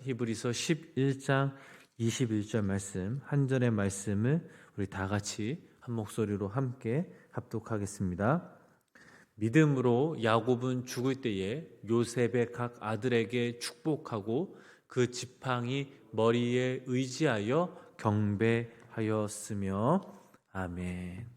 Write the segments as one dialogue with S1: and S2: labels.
S1: 히브리서 11장 21절 말씀, 한 절의 말씀을 우리 다 같이 한 목소리로 함께 합독하겠습니다. 믿음으로 야곱은 죽을 때에 요셉의 각 아들에게 축복하고 그 지팡이 머리에 의지하여 경배하였으며. 아멘.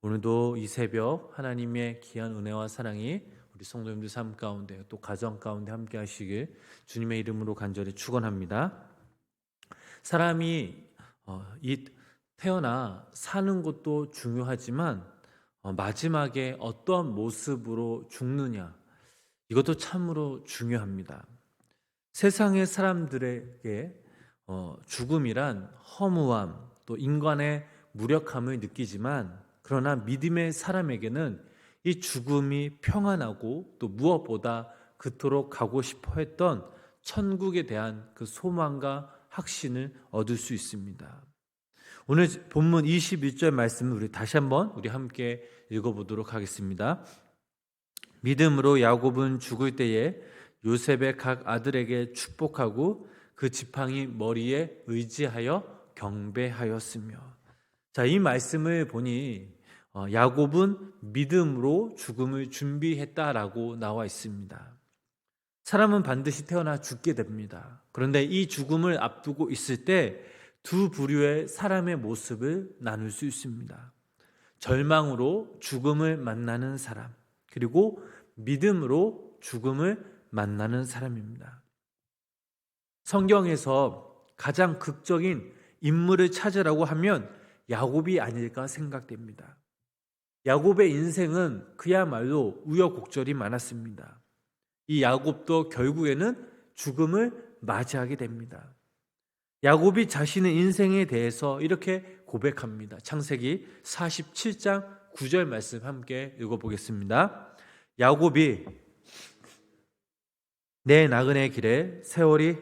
S1: 오늘도 이 새벽 하나님의 귀한 은혜와 사랑이 우리 성도님들 삶 가운데 또 가정 가운데 함께 하시길 주님의 이름으로 간절히 축원합니다. 사람이 태어나 사는 것도 중요하지만 마지막에 어떤 모습으로 죽느냐, 이것도 참으로 중요합니다. 세상의 사람들에게 죽음이란 허무함, 또 인간의 무력함을 느끼지만, 그러나 믿음의 사람에게는 이 죽음이 평안하고 또 무엇보다 그토록 가고 싶어 했던 천국에 대한 그 소망과 확신을 얻을 수 있습니다. 오늘 본문 21절 말씀을 우리 다시 한번 우리 함께 읽어보도록 하겠습니다. 믿음으로 야곱은 죽을 때에 요셉의 각 아들에게 축복하고 그 지팡이 머리에 의지하여 경배하였으며. 자, 이 말씀을 보니 야곱은 믿음으로 죽음을 준비했다라고 나와 있습니다. 사람은 반드시 태어나 죽게 됩니다. 그런데 이 죽음을 앞두고 있을 때 두 부류의 사람의 모습을 나눌 수 있습니다. 절망으로 죽음을 만나는 사람, 그리고 믿음으로 죽음을 만나는 사람입니다. 성경에서 가장 극적인 인물을 찾으라고 하면 야곱이 아닐까 생각됩니다. 야곱의 인생은 그야말로 우여곡절이 많았습니다. 이 야곱도 결국에는 죽음을 맞이하게 됩니다. 야곱이 자신의 인생에 대해서 이렇게 고백합니다. 창세기 47장 9절 말씀 함께 읽어보겠습니다. 야곱이 내 나그네 길에 세월이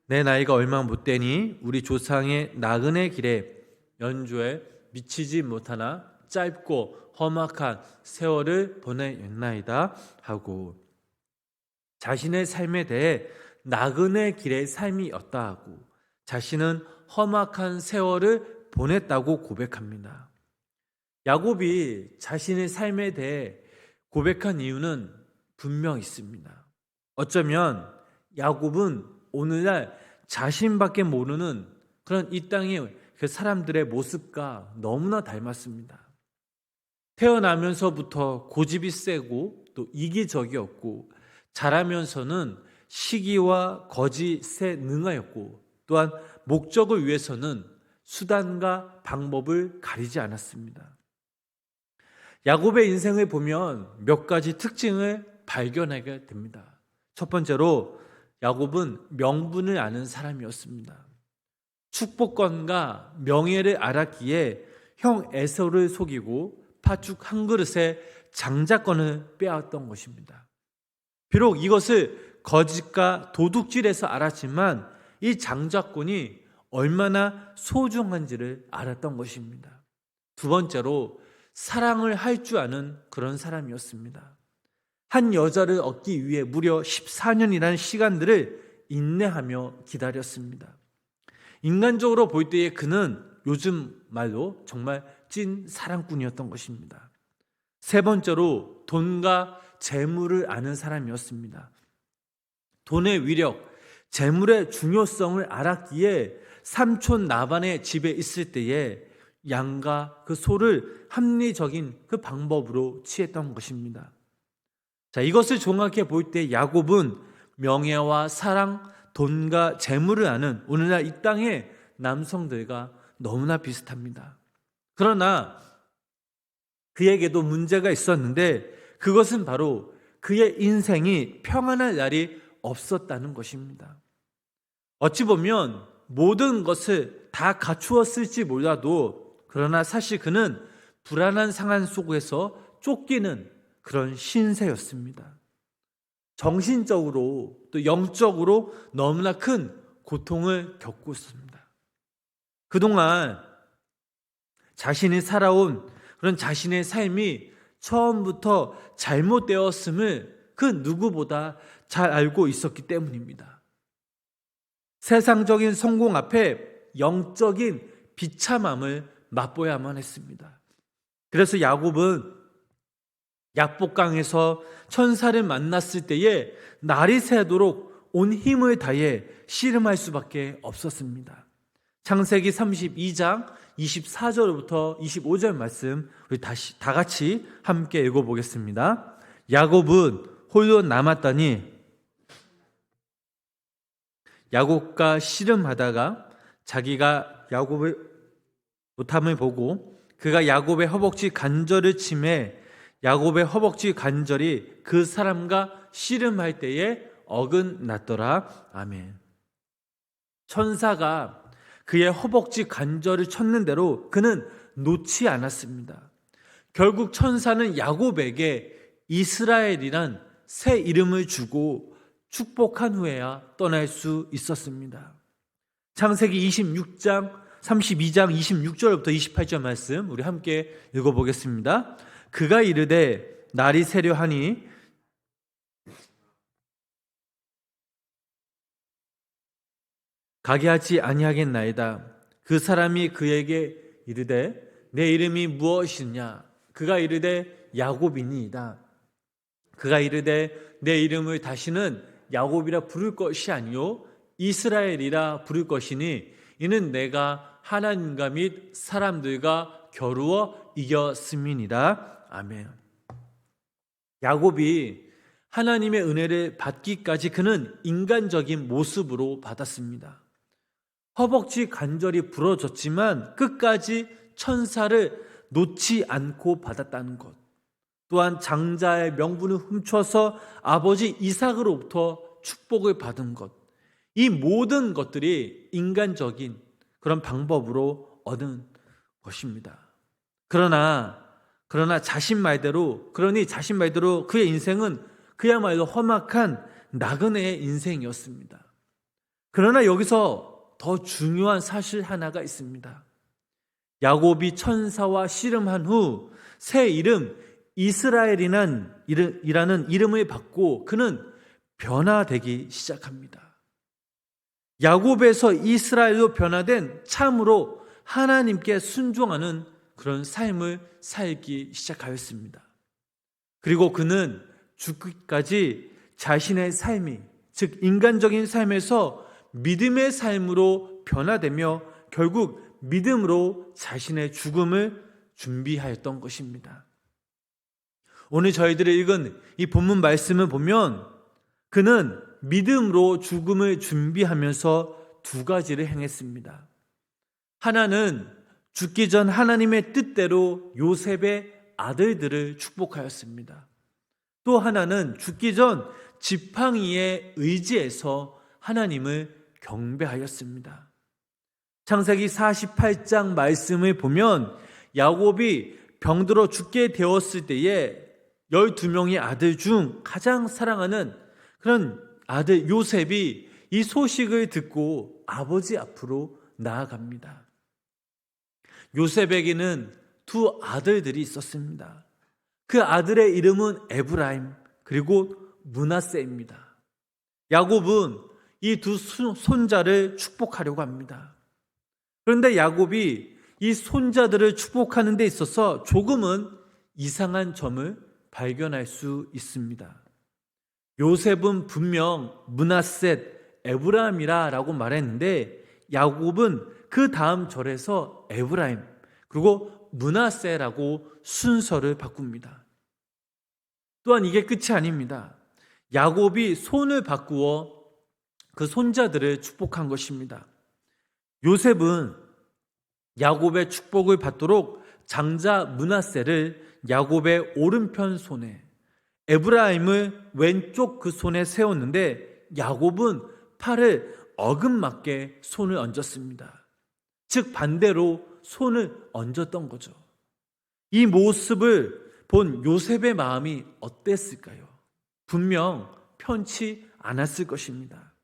S1: 내 나이가 얼마 못 되니 우리 조상의 나그네 길에 연조에 미치지 못하나 짧고 험악한 세월을 보내었나이다 하고, 자신의 삶에 대해 나그네 길의 삶이었다 하고 자신은 험악한 세월을 보냈다고 고백합니다. 야곱이 자신의 삶에 대해 고백한 이유는 분명 있습니다. 어쩌면 야곱은 오늘날 자신밖에 모르는 그런 이 땅의 그 사람들의 모습과 너무나 닮았습니다. 태어나면서부터 고집이 세고 또 이기적이었고, 자라면서는 시기와 거짓에 능하였고, 또한 목적을 위해서는 수단과 방법을 가리지 않았습니다. 야곱의 인생을 보면 몇 가지 특징을 발견하게 됩니다. 첫 번째로 야곱은 명분을 아는 사람이었습니다. 축복권과 명예를 알았기에 형 에서를 속이고 팥죽 한 그릇에 장자권을 빼앗던 것입니다. 비록 이것을 거짓과 도둑질에서 알았지만 이 장자권이 얼마나 소중한지를 알았던 것입니다. 두 번째로 사랑을 할 줄 아는 그런 사람이었습니다. 한 여자를 얻기 위해 무려 14년이라는 시간들을 인내하며 기다렸습니다. 인간적으로 볼 때에 그는 요즘 말로 정말 찐 사랑꾼이었던 것입니다. 세 번째로 돈과 재물을 아는 사람이었습니다. 돈의 위력, 재물의 중요성을 알았기에 삼촌 나반의 집에 있을 때에 양과 그 소를 합리적인 그 방법으로 취했던 것입니다. 자, 이것을 종합해 볼 때 야곱은 명예와 사랑, 돈과 재물을 아는 오늘날 이 땅의 남성들과 너무나 비슷합니다. 그러나 그에게도 문제가 있었는데, 그것은 바로 그의 인생이 평안할 날이 없었다는 것입니다. 어찌 보면 모든 것을 다 갖추었을지 몰라도, 그러나 사실 그는 불안한 상황 속에서 쫓기는 그런 신세였습니다. 정신적으로 또 영적으로 너무나 큰 고통을 겪고 있습니다. 그동안 자신이 살아온 그런 자신의 삶이 처음부터 잘못되었음을 그 누구보다 잘 알고 있었기 때문입니다. 세상적인 성공 앞에 영적인 비참함을 맛보야만 했습니다. 그래서 야곱은 약복강에서 천사를 만났을 때에 날이 새도록 온 힘을 다해 씨름할 수밖에 없었습니다. 창세기 32장 24절부터 25절 말씀 우리 다 같이 함께 읽어보겠습니다. 야곱은 홀로 남았더니 야곱과 씨름하다가 자기가 야곱의 못함을 보고 그가 야곱의 허벅지 관절을 치매 야곱의 허벅지 관절이 그 사람과 씨름할 때에 어긋났더라. 아멘. 천사가 그의 허벅지 관절을 쳤는 대로 그는 놓지 않았습니다. 결국 천사는 야곱에게 이스라엘이란 새 이름을 주고 축복한 후에야 떠날 수 있었습니다. 창세기 26장 32장 26절부터 28절 말씀 우리 함께 읽어보겠습니다. 그가 이르되 날이 새려 하니 가게 하지 아니하겠나이다. 그 사람이 그에게 이르되 내 이름이 무엇이냐? 그가 이르되 야곱이니이다. 그가 이르되 내 이름을 다시는 야곱이라 부를 것이 아니요 이스라엘이라 부를 것이니 이는 내가 하나님과 및 사람들과 겨루어 이겼음이니라. 아멘. 야곱이 하나님의 은혜를 받기까지 그는 인간적인 모습으로 받았습니다. 허벅지 관절이 부러졌지만 끝까지 천사를 놓지 않고 받았다는 것. 또한 장자의 명분을 훔쳐서 아버지 이삭으로부터 축복을 받은 것. 이 모든 것들이 인간적인 그런 방법으로 얻은 것입니다. 그러나 자신 말대로 그의 인생은 그야말로 험악한 나그네의 인생이었습니다. 그러나 여기서 더 중요한 사실 하나가 있습니다. 야곱이 천사와 씨름한 후 새 이름 이스라엘이라는 이름을 받고 그는 변화되기 시작합니다. 야곱에서 이스라엘로 변화된 참으로 하나님께 순종하는 그런 삶을 살기 시작하였습니다. 그리고 그는 죽기까지 자신의 삶이, 즉 인간적인 삶에서 믿음의 삶으로 변화되며 결국 믿음으로 자신의 죽음을 준비하였던 것입니다. 오늘 저희들이 읽은 이 본문 말씀을 보면 그는 믿음으로 죽음을 준비하면서 두 가지를 행했습니다. 하나는 죽기 전 하나님의 뜻대로 요셉의 아들들을 축복하였습니다. 또 하나는 죽기 전 지팡이에 의지해서 하나님을 경배하였습니다. 창세기 48장 말씀을 보면 야곱이 병들어 죽게 되었을 때에 12명의 아들 중 가장 사랑하는 그런 아들 요셉이 이 소식을 듣고 아버지 앞으로 나아갑니다. 요셉에게는 두 아들들이 있었습니다. 그 아들의 이름은 에브라임 그리고 므낫세입니다. 야곱은 이 두 손자를 축복하려고 합니다. 그런데 야곱이 이 손자들을 축복하는 데 있어서 조금은 이상한 점을 발견할 수 있습니다. 요셉은 분명 므낫셋, 에브라임이라고 말했는데 야곱은 그 다음 절에서 에브라임 그리고 므낫세라고 순서를 바꿉니다. 또한 이게 끝이 아닙니다. 야곱이 손을 바꾸어 그 손자들을 축복한 것입니다. 요셉은 야곱의 축복을 받도록 장자 므낫세를 야곱의 오른편 손에 에브라임을 왼쪽 그 손에 세웠는데 야곱은 팔을 어긋맞게 손을 얹었습니다. 즉 반대로 손을 얹었던 거죠. 이 모습을 본 요셉의 마음이 어땠을까요? 분명 편치 않았을 것입니다.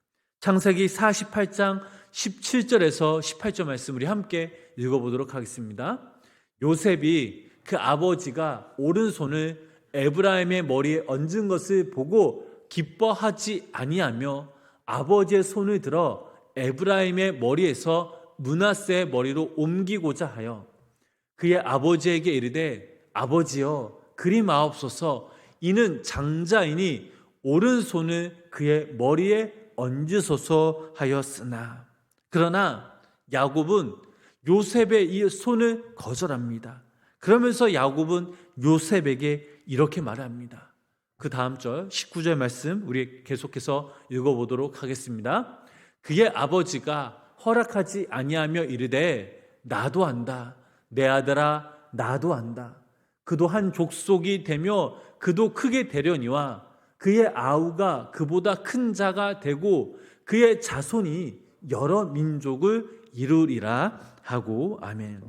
S1: 창세기 48장 17절에서 18절 말씀 우리 함께 읽어보도록 하겠습니다. 요셉이 그 아버지가 오른손을 에브라임의 머리에 얹은 것을 보고 기뻐하지 아니하며 아버지의 손을 들어 에브라임의 머리에서 므낫세의 머리로 옮기고자 하여 그의 아버지에게 이르되 아버지여 그리 마옵소서 이는 장자이니 오른손을 그의 머리에 얹으소서 하였으나 그러나 야곱은 요셉의 이 손을 거절합니다. 그러면서 야곱은 요셉에게 이렇게 말합니다. 그 다음 절 19절 말씀 우리 계속해서 읽어보도록 하겠습니다. 그의 아버지가 허락하지 아니하며 이르되 나도 안다 내 아들아 나도 안다 그도 한 족속이 되며 그도 크게 되려니와 그의 아우가 그보다 큰 자가 되고 그의 자손이 여러 민족을 이루리라 하고 아멘.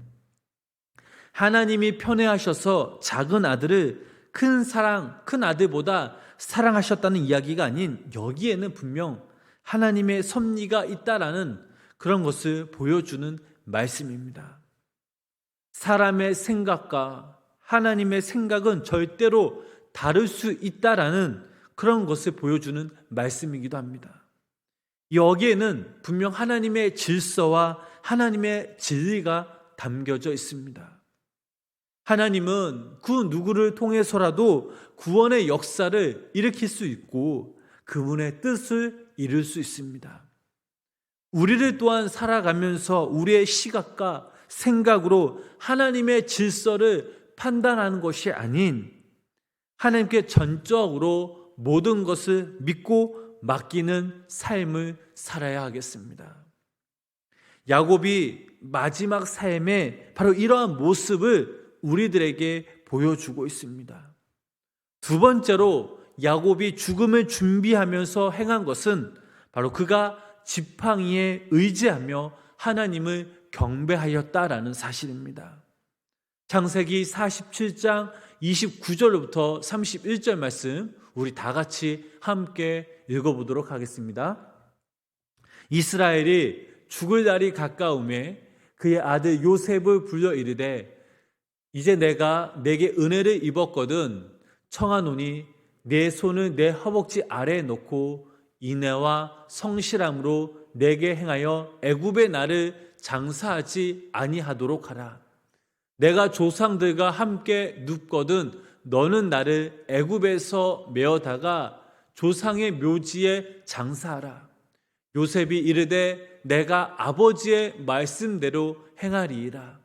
S1: 하나님이 편애하셔서 작은 아들을 큰 아들보다 사랑하셨다는 이야기가 아닌 여기에는 분명 하나님의 섭리가 있다라는 그런 것을 보여주는 말씀입니다. 사람의 생각과 하나님의 생각은 절대로 다를 수 있다라는 그런 것을 보여주는 말씀이기도 합니다. 여기에는 분명 하나님의 질서와 하나님의 진리가 담겨져 있습니다. 하나님은 그 누구를 통해서라도 구원의 역사를 일으킬 수 있고 그분의 뜻을 이룰 수 있습니다. 우리를 또한 살아가면서 우리의 시각과 생각으로 하나님의 질서를 판단하는 것이 아닌 하나님께 전적으로 모든 것을 믿고 맡기는 삶을 살아야 하겠습니다. 야곱이 마지막 삶에 바로 이러한 모습을 우리들에게 보여주고 있습니다. 두 번째로 야곱이 죽음을 준비하면서 행한 것은 바로 그가 지팡이에 의지하며 하나님을 경배하였다라는 사실입니다. 창세기 47장 29절로부터 31절 말씀 우리 다 같이 함께 읽어보도록 하겠습니다. 이스라엘이 죽을 날이 가까움에 그의 아들 요셉을 불러 이르되 이제 내가 내게 은혜를 입었거든 청하노니 내 손을 내 허벅지 아래에 놓고 인애와 성실함으로 내게 행하여 애굽의 나를 장사하지 아니하도록 하라. 내가 조상들과 함께 눕거든 너는 나를 애굽에서 메어다가 조상의 묘지에 장사하라. 요셉이 이르되 내가 아버지의 말씀대로 행하리이라.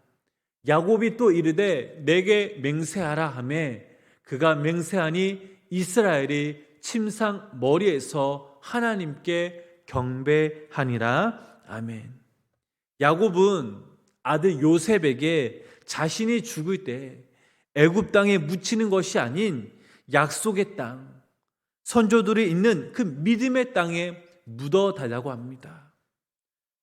S1: 야곱이 또 이르되 내게 맹세하라 하매 그가 맹세하니 이스라엘이 침상 머리에서 하나님께 경배하니라. 아멘. 야곱은 아들 요셉에게 자신이 죽을 때 애굽 땅에 묻히는 것이 아닌 약속의 땅, 선조들이 있는 그 믿음의 땅에 묻어달라고 합니다.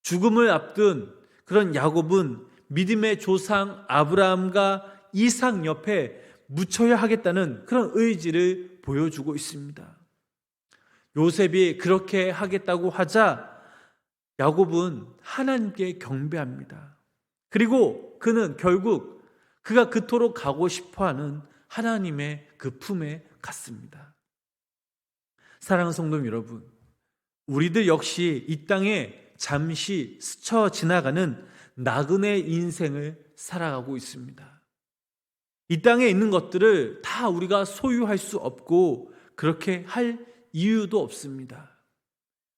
S1: 죽음을 앞둔 그런 야곱은 믿음의 조상 아브라함과 이삭 옆에 묻혀야 하겠다는 그런 의지를 보여주고 있습니다. 요셉이 그렇게 하겠다고 하자 야곱은 하나님께 경배합니다. 그리고 그는 결국 그가 그토록 가고 싶어하는 하나님의 그 품에 갔습니다. 사랑하는 성도 여러분, 우리들 역시 이 땅에 잠시 스쳐 지나가는 나그네 인생을 살아가고 있습니다. 이 땅에 있는 것들을 다 우리가 소유할 수 없고 그렇게 할 이유도 없습니다.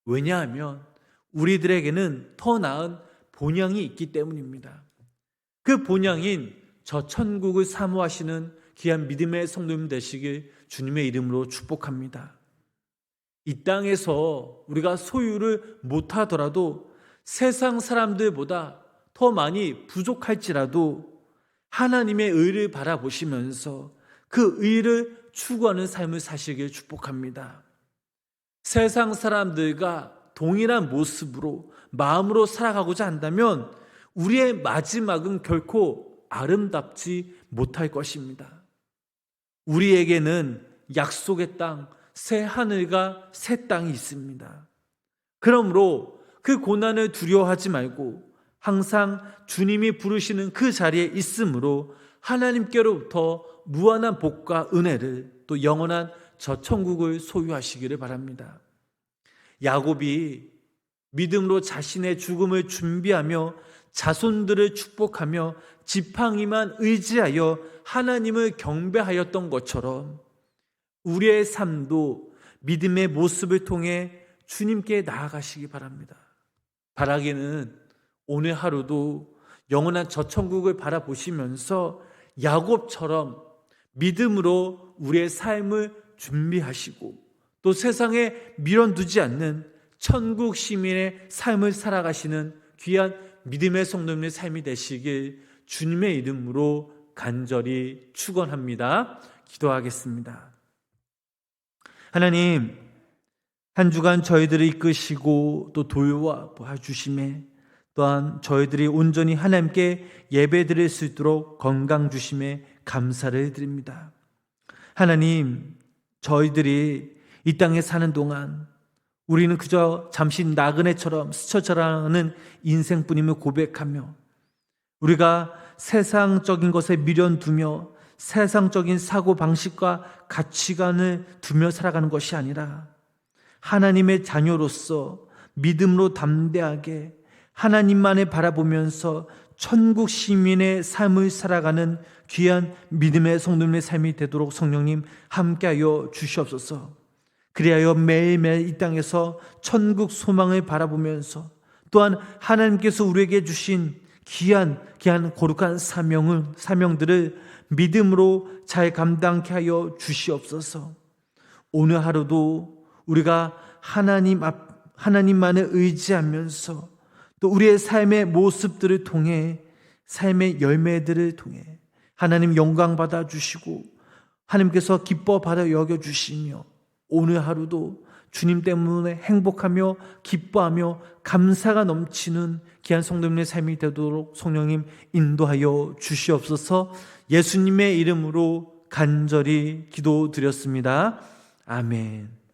S1: 왜냐하면 우리들에게는 더 나은 본향이 있기 때문입니다. 그 본향인 저 천국을 사모하시는 귀한 믿음의 성도님 되시길 주님의 이름으로 축복합니다. 이 땅에서 우리가 소유를 못하더라도 세상 사람들보다 더 많이 부족할지라도 하나님의 의를 바라보시면서 그 의를 추구하는 삶을 사시길 축복합니다. 세상 사람들과 동일한 모습으로 마음으로 살아가고자 한다면 우리의 마지막은 결코 아름답지 못할 것입니다. 우리에게는 약속의 땅, 새 하늘과 새 땅이 있습니다. 그러므로 그 고난을 두려워하지 말고 항상 주님이 부르시는 그 자리에 있으므로 하나님께로부터 무한한 복과 은혜를 또 영원한 저 천국을 소유하시기를 바랍니다. 야곱이 믿음으로 자신의 죽음을 준비하며 자손들을 축복하며 지팡이만 의지하여 하나님을 경배하였던 것처럼 우리의 삶도 믿음의 모습을 통해 주님께 나아가시기 바랍니다. 바라기는 오늘 하루도 영원한 저 천국을 바라보시면서 야곱처럼 믿음으로 우리의 삶을 준비하시고 또 세상에 밀어두지 않는 천국 시민의 삶을 살아가시는 귀한 믿음의 성도님의 삶이 되시길 주님의 이름으로 간절히 축원합니다. 기도하겠습니다. 하나님, 한 주간 저희들을 이끄시고 또 도와주심에 또한 저희들이 온전히 하나님께 예배드릴 수 있도록 건강 주심에 감사를 드립니다. 하나님, 저희들이 이 땅에 사는 동안 우리는 그저 잠시 나그네처럼 스쳐 지나가는 인생뿐임을 고백하며 우리가 세상적인 것에 미련두며 세상적인 사고방식과 가치관을 두며 살아가는 것이 아니라 하나님의 자녀로서 믿음으로 담대하게 하나님만을 바라보면서 천국 시민의 삶을 살아가는 귀한 믿음의 성도님의 삶이 되도록 성령님 함께하여 주시옵소서. 그리하여 매일매일 이 땅에서 천국 소망을 바라보면서 또한 하나님께서 우리에게 주신 귀한 거룩한 사명들을 믿음으로 잘 감당케 하여 주시옵소서. 오늘 하루도 우리가 하나님만을 의지하면서 또 우리의 삶의 모습들을 통해 삶의 열매들을 통해 하나님 영광 받아 주시고 하나님께서 기뻐 받아 여겨 주시며 오늘 하루도 주님 때문에 행복하며 기뻐하며 감사가 넘치는 귀한 성도님의 삶이 되도록 성령님 인도하여 주시옵소서. 예수님의 이름으로 간절히 기도드렸습니다. 아멘.